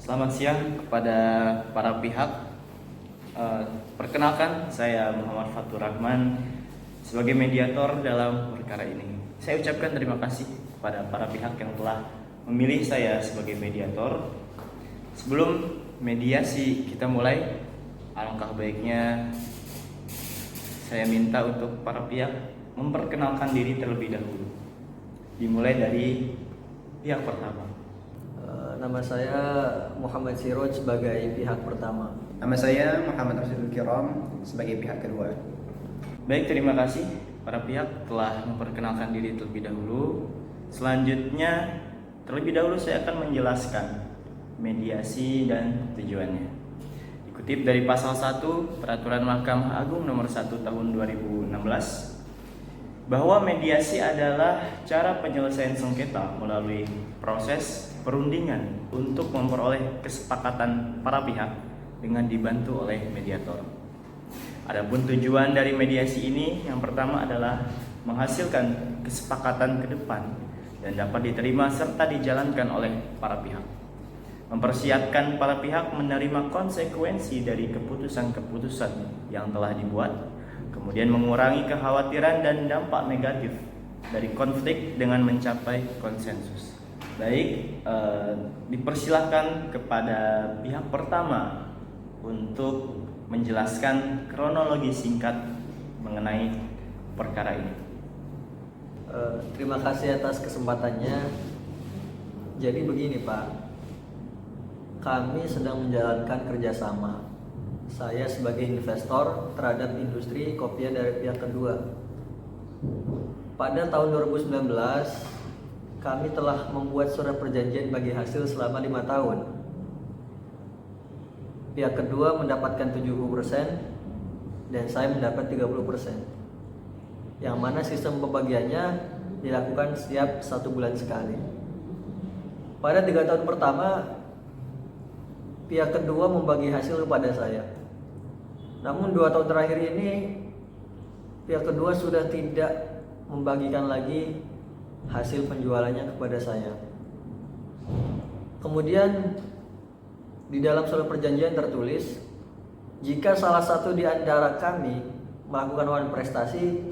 Selamat siang kepada para pihak. Perkenalkan, saya Muhammad Fatur Rahman sebagai mediator dalam perkara ini. Saya ucapkan terima kasih kepada para pihak yang telah memilih saya sebagai mediator. Sebelum mediasi kita mulai, alangkah baiknya saya minta untuk para pihak memperkenalkan diri terlebih dahulu. Dimulai dari pihak pertama. Nama saya Muhammad Siroj sebagai pihak pertama. Nama saya Muhammad Rasulul Kiram sebagai pihak kedua. Baik, terima kasih para pihak telah memperkenalkan diri terlebih dahulu. Selanjutnya, terlebih dahulu saya akan menjelaskan mediasi dan tujuannya. Dikutip dari pasal 1 Peraturan Mahkamah Agung nomor 1 tahun 2016, bahwa mediasi adalah cara penyelesaian sengketa melalui proses perundingan untuk memperoleh kesepakatan para pihak dengan dibantu oleh mediator. Adapun tujuan dari mediasi ini yang pertama adalah menghasilkan kesepakatan ke depan dan dapat diterima serta dijalankan oleh para pihak. Mempersiapkan para pihak menerima konsekuensi dari keputusan-keputusan yang telah dibuat, kemudian mengurangi kekhawatiran dan dampak negatif dari konflik dengan mencapai konsensus. Baik, dipersilahkan kepada pihak pertama untuk menjelaskan kronologi singkat mengenai perkara ini. Terima kasih atas kesempatannya. Jadi begini Pak, kami sedang menjalankan kerjasama. Saya sebagai investor terhadap industri kopiah dari pihak kedua. Pada tahun 2019, kami telah membuat surat perjanjian bagi hasil selama 5 tahun. Pihak kedua mendapatkan 70% dan saya mendapat 30%. Yang mana sistem pembagiannya dilakukan setiap 1 bulan sekali. Pada 3 tahun pertama, pihak kedua membagi hasil kepada saya. Namun 2 tahun terakhir ini, pihak kedua sudah tidak membagikan lagi hasil penjualannya kepada saya. Kemudian di dalam surat perjanjian tertulis, jika salah satu di antara kami melakukan wan prestasi,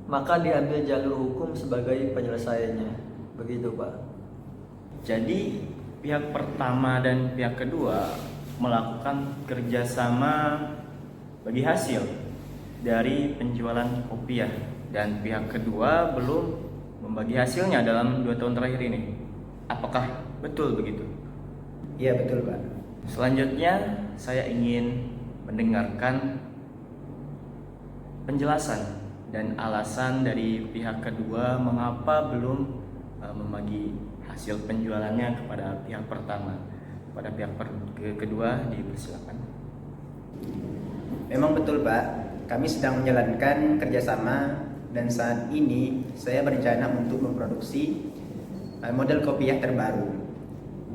maka diambil jalur hukum sebagai penyelesaiannya. Begitu Pak. Jadi pihak pertama dan pihak kedua melakukan kerjasama bagi hasil dari penjualan kopiah, dan pihak kedua belum membagi hasilnya dalam 2 tahun terakhir ini. Apakah betul begitu? Iya betul Pak. Selanjutnya saya ingin mendengarkan penjelasan dan alasan dari pihak kedua mengapa belum membagi hasil penjualannya kepada pihak pertama. Pada pihak kedua dipersilakan. Memang betul Pak, kami sedang menjalankan kerjasama dan saat ini saya berencana untuk memproduksi model kopiah terbaru.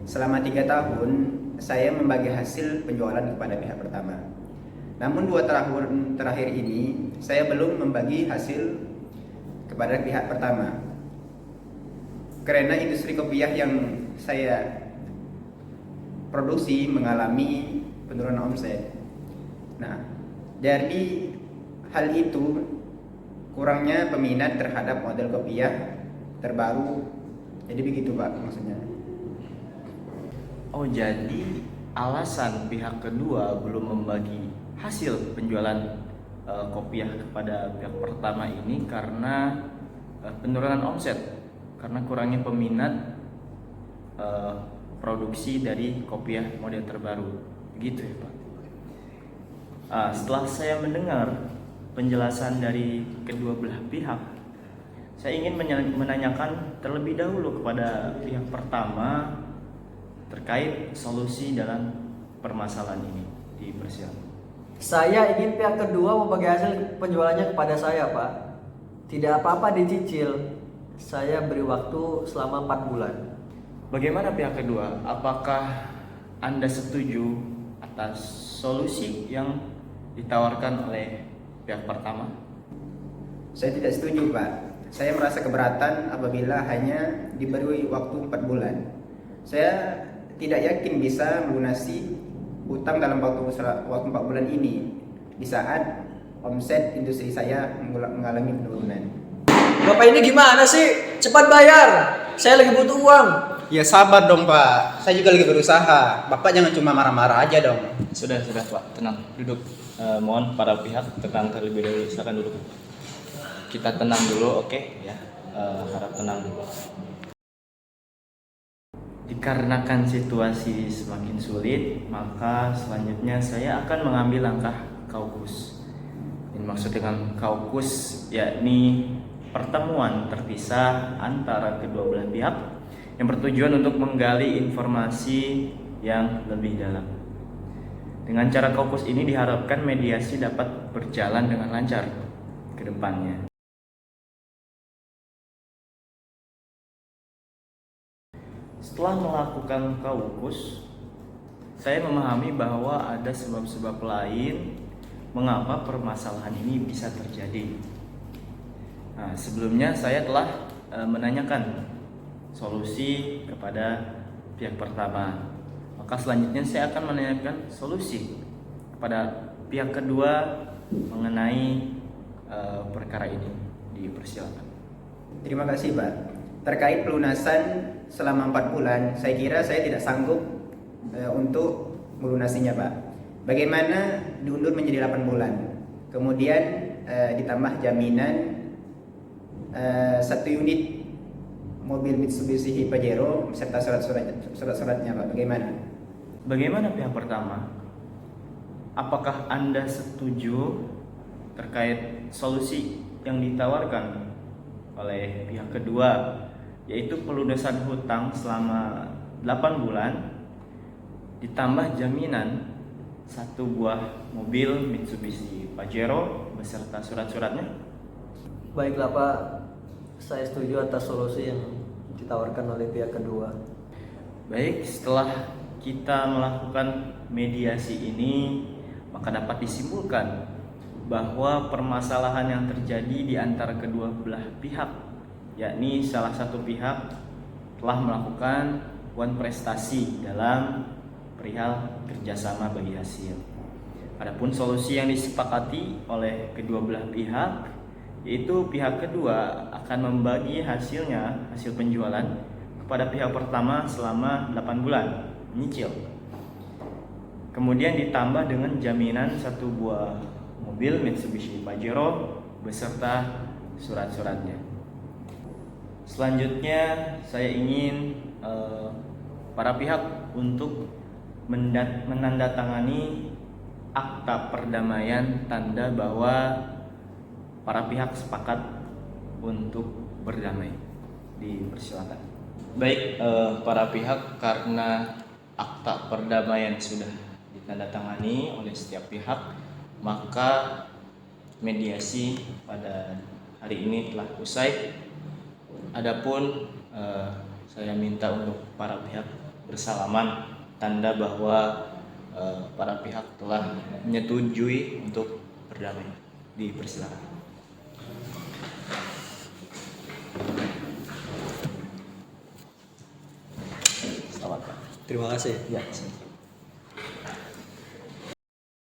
Selama 3 tahun saya membagi hasil penjualan kepada pihak pertama. Namun 2 tahun terakhir ini saya belum membagi hasil kepada pihak pertama. Karena industri kopiah yang saya produksi mengalami penurunan omset. Nah, dari hal itu kurangnya peminat terhadap model kopiah terbaru. Jadi begitu Pak maksudnya. Oh, jadi alasan pihak kedua belum membagi hasil penjualan kopiah kepada pihak pertama ini karena penurunan omset, karena kurangnya peminat produksi dari kopiah model terbaru. Begitu ya Pak. Setelah saya mendengar penjelasan dari kedua belah pihak, saya ingin menanyakan terlebih dahulu kepada pihak pertama terkait solusi dalam permasalahan ini. Dipersilakan. Saya ingin pihak kedua membagi hasil penjualannya kepada saya Pak. Tidak apa-apa dicicil. Saya beri waktu selama 4 bulan. Bagaimana pihak kedua? Apakah Anda setuju atas solusi yang ditawarkan oleh pihak pertama? Saya tidak setuju Pak. Saya merasa keberatan apabila hanya diberi waktu 4 bulan. Saya tidak yakin bisa melunasi utang dalam waktu 4 bulan ini di saat omset industri saya mengalami penurunan. Bapak ini gimana sih? Cepat bayar. Saya lagi butuh uang. Ya sabar dong Pak, saya juga lagi berusaha. Bapak jangan cuma marah-marah aja dong. Sudah Pak, tenang, duduk. Mohon para pihak tenang terlebih dahulu, silakan duduk. Kita tenang dulu, oke ya. Harap tenang dulu. Dikarenakan situasi semakin sulit, maka selanjutnya saya akan mengambil langkah kaukus. Yang maksud dengan kaukus yakni pertemuan terpisah antara kedua belah pihak yang bertujuan untuk menggali informasi yang lebih dalam. Dengan cara kaukus ini diharapkan mediasi dapat berjalan dengan lancar ke depannya. Setelah melakukan kaukus, saya memahami bahwa ada sebab-sebab lain mengapa permasalahan ini bisa terjadi. Nah, sebelumnya saya telah menanyakan solusi kepada pihak pertama. Maka selanjutnya saya akan menanyakan solusi kepada pihak kedua mengenai perkara ini. Dipersilakan. Terima kasih Pak. Terkait pelunasan selama 4 bulan, saya kira saya tidak sanggup untuk melunasinya Pak. Bagaimana diundur menjadi 8 bulan, kemudian ditambah jaminan 1 unit mobil Mitsubishi Pajero beserta surat-suratnya Pak. Bagaimana pihak pertama? Apakah Anda setuju terkait solusi yang ditawarkan oleh pihak kedua, yaitu pelunasan hutang selama 8 bulan ditambah jaminan 1 buah mobil Mitsubishi Pajero beserta surat-suratnya? Baiklah Pak, saya setuju atas solusi yang ditawarkan oleh pihak kedua. Baik, setelah kita melakukan mediasi ini, maka dapat disimpulkan bahwa permasalahan yang terjadi di antara kedua belah pihak, yakni salah satu pihak telah melakukan prestasi dalam perihal kerjasama bagi hasil. Adapun solusi yang disepakati oleh kedua belah pihak, yaitu pihak kedua akan membagi hasil penjualan kepada pihak pertama selama 8 bulan menyicil. Kemudian ditambah dengan jaminan 1 buah mobil Mitsubishi Pajero beserta surat-suratnya. Selanjutnya saya ingin para pihak untuk menandatangani akta perdamaian, tanda bahwa para pihak sepakat untuk berdamai. Dipersilakan. Baik, para pihak, karena akta perdamaian sudah ditandatangani oleh setiap pihak, maka mediasi pada hari ini telah usai. Adapun saya minta untuk para pihak bersalaman, tanda bahwa para pihak telah menyetujui untuk berdamai. Dipersilakan. Selamat Pak. Terima kasih. Ya.